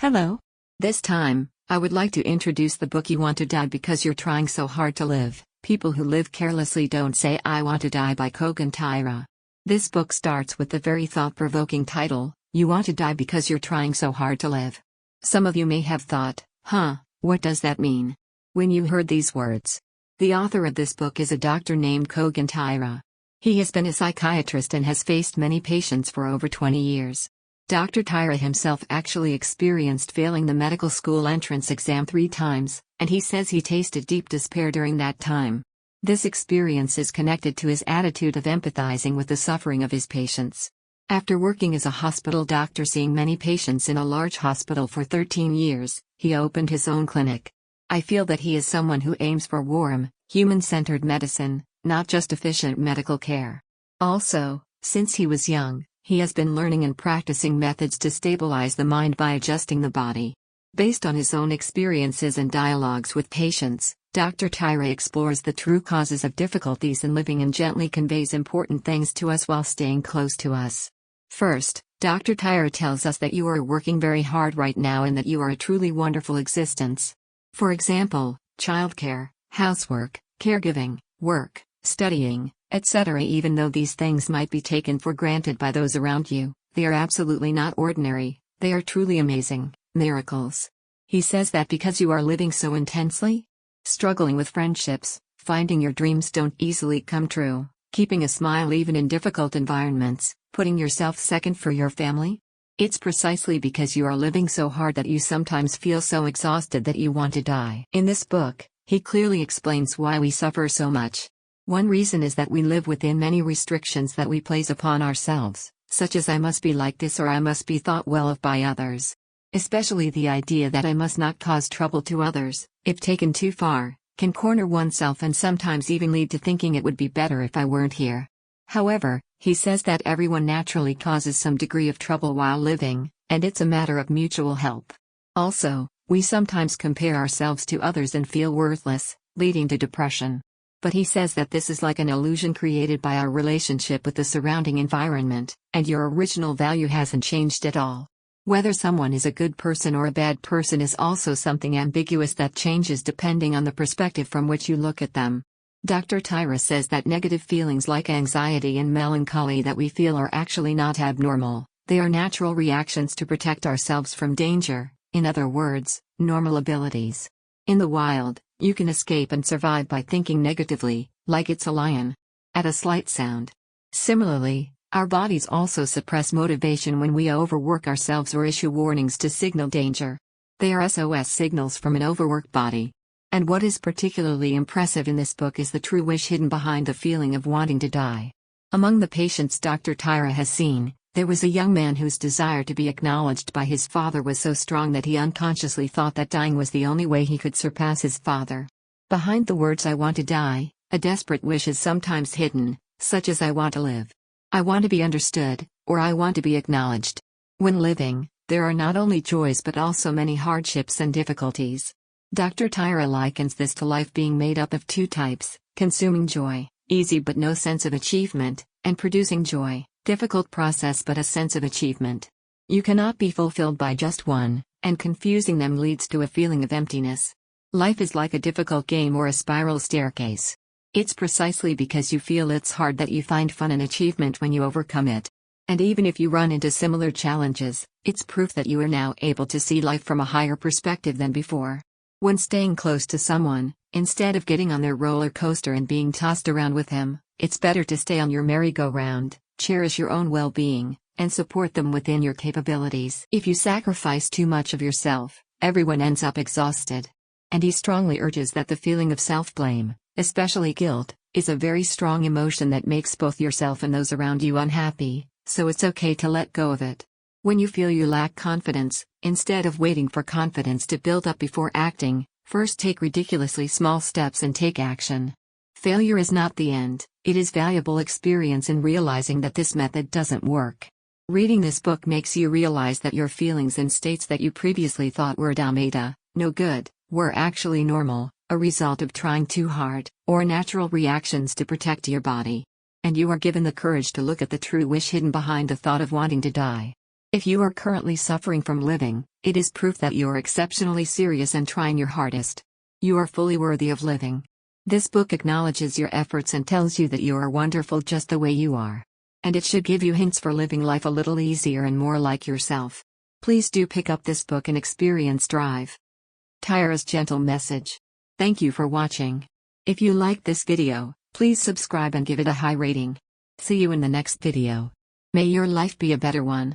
Hello. This time, I would like to introduce the book You Want to Die Because You're Trying So Hard to Live. People Who Live Carelessly Don't Say I Want to Die by Taira. This book starts with the very thought-provoking title, You Want to Die Because You're Trying So Hard to Live. Some of you may have thought, what does that mean? When you heard these words. The author of this book is a doctor named Taira. He has been a psychiatrist and has faced many patients for over 20 years. Dr. Taira himself actually experienced failing the medical school entrance exam 3 times, and he says he tasted deep despair during that time. This experience is connected to his attitude of empathizing with the suffering of his patients. After working as a hospital doctor seeing many patients in a large hospital for 13 years, he opened his own clinic. I feel that he is someone who aims for warm, human-centered medicine, not just efficient medical care. Also, since he was young, he has been learning and practicing methods to stabilize the mind by adjusting the body. Based on his own experiences and dialogues with patients, Dr. Taira explores the true causes of difficulties in living and gently conveys important things to us while staying close to us. First, Dr. Taira tells us that you are working very hard right now and that you are a truly wonderful existence. For example, childcare, housework, caregiving, work, studying, etc. Even though these things might be taken for granted by those around you, they are absolutely not ordinary, they are truly amazing, miracles. He says that because you are living so intensely, struggling with friendships, finding your dreams don't easily come true, keeping a smile even in difficult environments, putting yourself second for your family, it's precisely because you are living so hard that you sometimes feel so exhausted that you want to die. In this book, he clearly explains why we suffer so much. One reason is that we live within many restrictions that we place upon ourselves, such as I must be like this or I must be thought well of by others. Especially the idea that I must not cause trouble to others, if taken too far, can corner oneself and sometimes even lead to thinking it would be better if I weren't here. However, he says that everyone naturally causes some degree of trouble while living, and it's a matter of mutual help. Also, we sometimes compare ourselves to others and feel worthless, leading to depression. But he says that this is like an illusion created by our relationship with the surrounding environment, and your original value hasn't changed at all. Whether someone is a good person or a bad person is also something ambiguous that changes depending on the perspective from which you look at them. Dr. Taira says that negative feelings like anxiety and melancholy that we feel are actually not abnormal, they are natural reactions to protect ourselves from danger, in other words, normal abilities. In the wild, you can escape and survive by thinking negatively, like it's a lion. At a slight sound. Similarly, our bodies also suppress motivation when we overwork ourselves or issue warnings to signal danger. They are SOS signals from an overworked body. And what is particularly impressive in this book is the true wish hidden behind the feeling of wanting to die. Among the patients Dr. Taira has seen, there was a young man whose desire to be acknowledged by his father was so strong that he unconsciously thought that dying was the only way he could surpass his father. Behind the words I want to die, a desperate wish is sometimes hidden, such as I want to live. I want to be understood, or I want to be acknowledged. When living, there are not only joys but also many hardships and difficulties. Dr. Taira likens this to life being made up of 2 types, consuming joy, easy but no sense of achievement, and producing joy. Difficult process but a sense of achievement. You cannot be fulfilled by just one, and confusing them leads to a feeling of emptiness. Life is like a difficult game or a spiral staircase. It's precisely because you feel it's hard that you find fun and achievement when you overcome it. And even if you run into similar challenges, it's proof that you are now able to see life from a higher perspective than before. When staying close to someone, instead of getting on their roller coaster and being tossed around with him, it's better to stay on your merry-go-round. Cherish your own well-being, and support them within your capabilities. If you sacrifice too much of yourself, everyone ends up exhausted. And he strongly urges that the feeling of self-blame, especially guilt, is a very strong emotion that makes both yourself and those around you unhappy, so it's okay to let go of it. When you feel you lack confidence, instead of waiting for confidence to build up before acting, first take ridiculously small steps and take action. Failure is not the end, it is valuable experience in realizing that this method doesn't work. Reading this book makes you realize that your feelings and states that you previously thought were dameda, no good, were actually normal, a result of trying too hard, or natural reactions to protect your body. And you are given the courage to look at the true wish hidden behind the thought of wanting to die. If you are currently suffering from living, it is proof that you are exceptionally serious and trying your hardest. You are fully worthy of living. This book acknowledges your efforts and tells you that you are wonderful just the way you are. And it should give you hints for living life a little easier and more like yourself. Please do pick up this book and experience Drive. Taira's gentle message. Thank you for watching. If you liked this video, please subscribe and give it a high rating. See you in the next video. May your life be a better one.